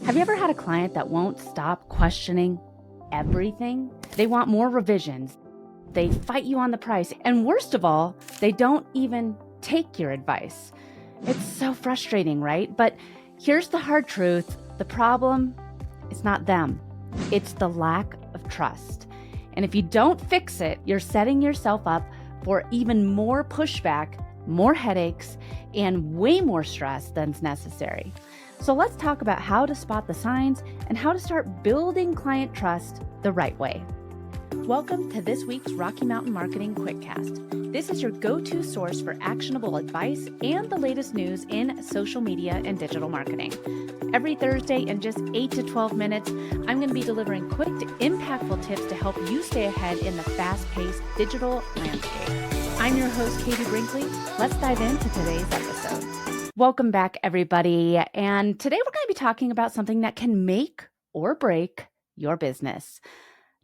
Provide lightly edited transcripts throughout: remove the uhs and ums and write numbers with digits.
Have you ever had a client that won't stop questioning everything? They want more revisions. They fight you on the price. And worst of all, they don't even take your advice. It's so frustrating, right? But here's the hard truth. The problem is not them. It's the lack of trust. And if you don't fix it, you're setting yourself up for even more pushback, more headaches, and way more stress than's necessary. So let's talk about how to spot the signs and how to start building client trust the right way. Welcome to this week's Rocky Mountain Marketing Quickcast. This is your go-to source for actionable advice and the latest news in social media and digital marketing. Every Thursday in just 8 to 12 minutes, I'm going to be delivering quick, impactful tips to help you stay ahead in the fast-paced digital landscape. I'm your host, Katie Brinkley. Let's dive into today's episode. Welcome back, everybody. And today we're going to be talking about something that can make or break your business.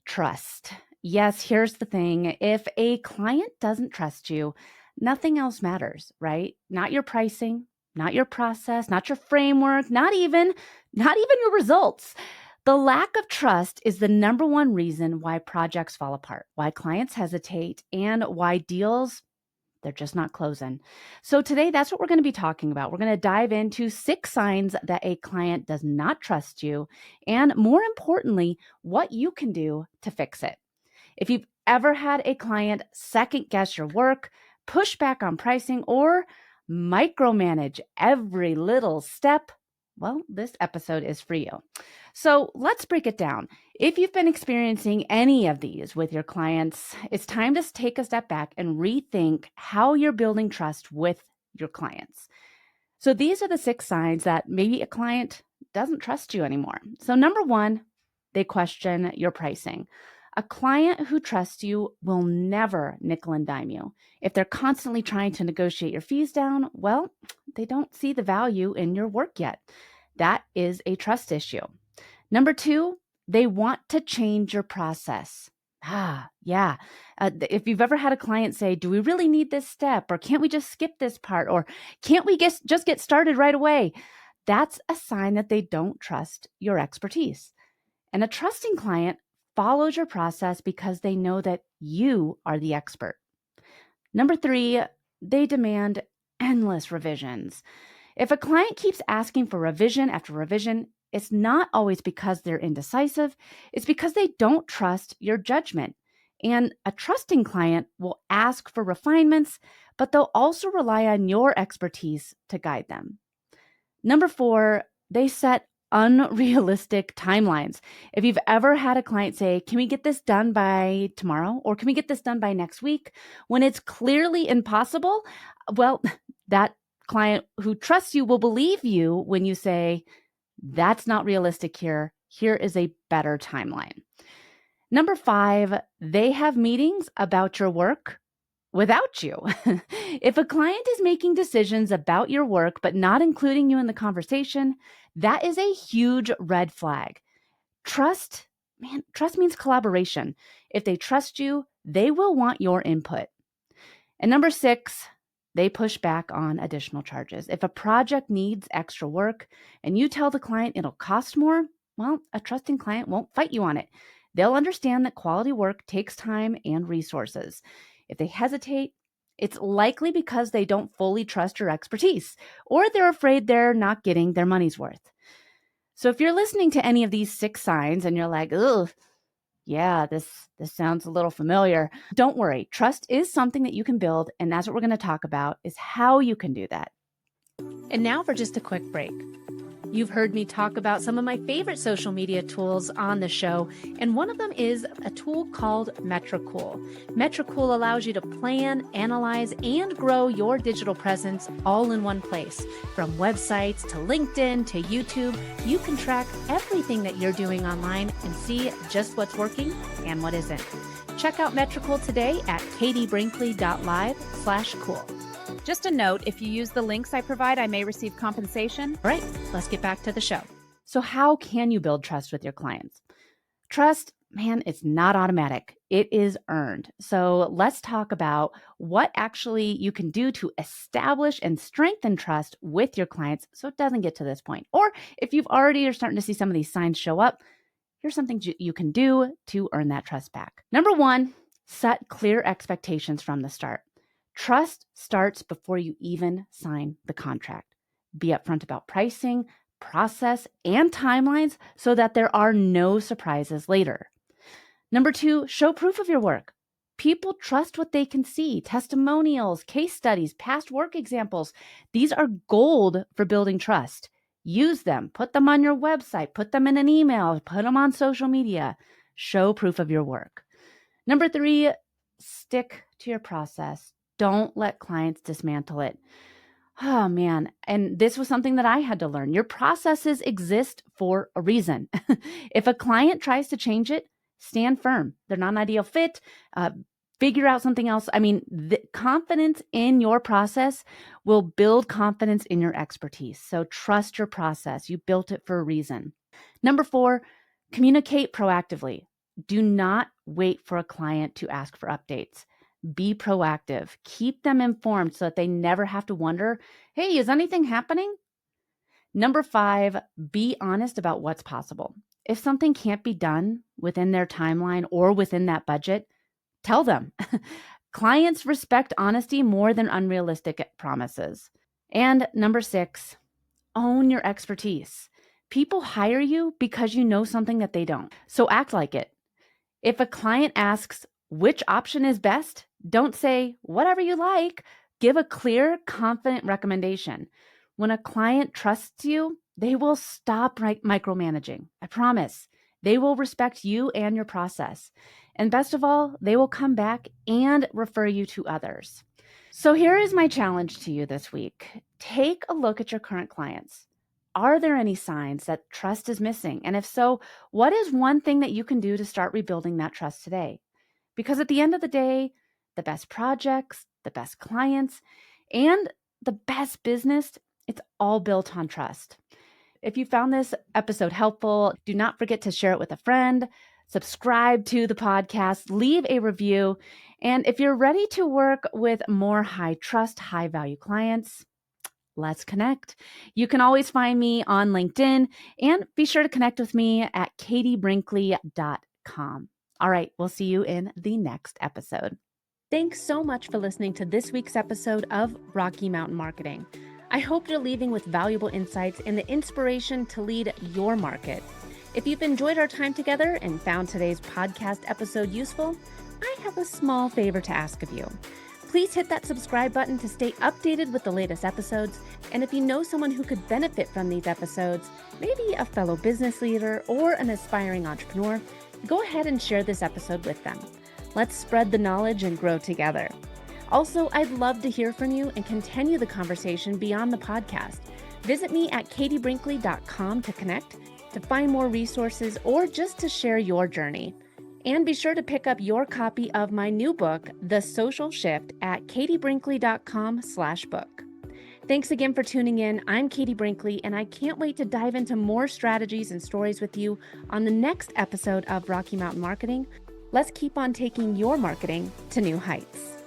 Trust. Yes, here's the thing. If a client doesn't trust you, nothing else matters, right? Not your pricing, not your process, not your framework, not even your results. The lack of trust is the number one reason why projects fall apart, why clients hesitate, and why deals, they're just not closing. So today, that's what we're going to be talking about. We're going to dive into 6 signs that a client does not trust you, and more importantly, what you can do to fix it. If you've ever had a client second guess your work, push back on pricing, or micromanage every little step, well, this episode is for you. So let's break it down. If you've been experiencing any of these with your clients, it's time to take a step back and rethink how you're building trust with your clients. So these are the 6 signs that maybe a client doesn't trust you anymore. So number 1, they question your pricing. A client who trusts you will never nickel and dime you. If they're constantly trying to negotiate your fees down, well, they don't see the value in your work yet. That is a trust issue. Number 2, they want to change your process. If you've ever had a client say, do we really need this step? Or can't we just skip this part? Or can't we just get started right away? That's a sign that they don't trust your expertise. And a trusting client follows your process because they know that you are the expert. Number 3, they demand endless revisions. If a client keeps asking for revision after revision, it's not always because they're indecisive. It's because they don't trust your judgment. And a trusting client will ask for refinements, but they'll also rely on your expertise to guide them. Number 4, they set unrealistic timelines. If you've ever had a client say, can we get this done by tomorrow? Or can we get this done by next week? When it's clearly impossible, well, that client who trusts you will believe you when you say, that's not realistic here. Here is a better timeline. Number 5, they have meetings about your work without you. If a client is making decisions about your work, but not including you in the conversation, that is a huge red flag. Trust means collaboration. If they trust you, they will want your input. And number 6, they push back on additional charges. If a project needs extra work and you tell the client it'll cost more, well, a trusting client won't fight you on it. They'll understand that quality work takes time and resources. If they hesitate, it's likely because they don't fully trust your expertise, or they're afraid they're not getting their money's worth. So if you're listening to any of these 6 signs and you're like, ugh, yeah, this sounds a little familiar, don't worry. Trust is something that you can build, and that's what we're going to talk about, is how you can do that. And now for just a quick break. You've heard me talk about some of my favorite social media tools on the show, and one of them is a tool called Metricool. Metricool allows you to plan, analyze, and grow your digital presence all in one place. From websites to LinkedIn to YouTube, you can track everything that you're doing online and see just what's working and what isn't. Check out Metricool today at katiebrinkley.live/cool. Just a note, if you use the links I provide, I may receive compensation. All right, let's get back to the show. So how can you build trust with your clients? Trust, man, it's not automatic. It is earned. So let's talk about what actually you can do to establish and strengthen trust with your clients so it doesn't get to this point. Or if you've already are starting to see some of these signs show up, here's something you can do to earn that trust back. Number one, set clear expectations from the start. Trust starts before you even sign the contract. Be upfront about pricing, process, and timelines so that there are no surprises later. Number two, show proof of your work. People trust what they can see. Testimonials, case studies, past work examples. These are gold for building trust. Use them. Put them on your website. Put them in an email. Put them on social media. Show proof of your work. Number three, stick to your process. Don't let clients dismantle it. Oh, man. And this was something that I had to learn. Your processes exist for a reason. If a client tries to change it, stand firm. They're not an ideal fit. Figure out something else. I mean, the confidence in your process will build confidence in your expertise. So trust your process. You built it for a reason. Number four, communicate proactively. Do not wait for a client to ask for updates. Be proactive. Keep them informed so that they never have to wonder, hey, is anything happening? Number five, be honest about what's possible. If something can't be done within their timeline or within that budget, tell them. Clients respect honesty more than unrealistic promises. And number six, own your expertise. People hire you because you know something that they don't. So act like it. If a client asks which option is best, don't say whatever you like. Give a clear, confident recommendation. When a client trusts you, they will stop micromanaging. I promise. They will respect you and your process. And best of all, they will come back and refer you to others. So here is my challenge to you this week. Take a look at your current clients. Are there any signs that trust is missing? And if so, what is one thing that you can do to start rebuilding that trust today? Because at the end of the day, the best projects, the best clients, and the best business, it's all built on trust. If you found this episode helpful, do not forget to share it with a friend, subscribe to the podcast, leave a review. And if you're ready to work with more high trust, high value clients, let's connect. You can always find me on LinkedIn and be sure to connect with me at katiebrinkley.com. All right, we'll see you in the next episode. Thanks so much for listening to this week's episode of Rocky Mountain Marketing. I hope you're leaving with valuable insights and the inspiration to lead your market. If you've enjoyed our time together and found today's podcast episode useful, I have a small favor to ask of you. Please hit that subscribe button to stay updated with the latest episodes. And if you know someone who could benefit from these episodes, maybe a fellow business leader or an aspiring entrepreneur, go ahead and share this episode with them. Let's spread the knowledge and grow together. Also, I'd love to hear from you and continue the conversation beyond the podcast. Visit me at katiebrinkley.com to connect, to find more resources, or just to share your journey. And be sure to pick up your copy of my new book, The Social Shift, at katiebrinkley.com/book. Thanks again for tuning in. I'm Katie Brinkley, and I can't wait to dive into more strategies and stories with you on the next episode of Rocky Mountain Marketing. Let's keep on taking your marketing to new heights.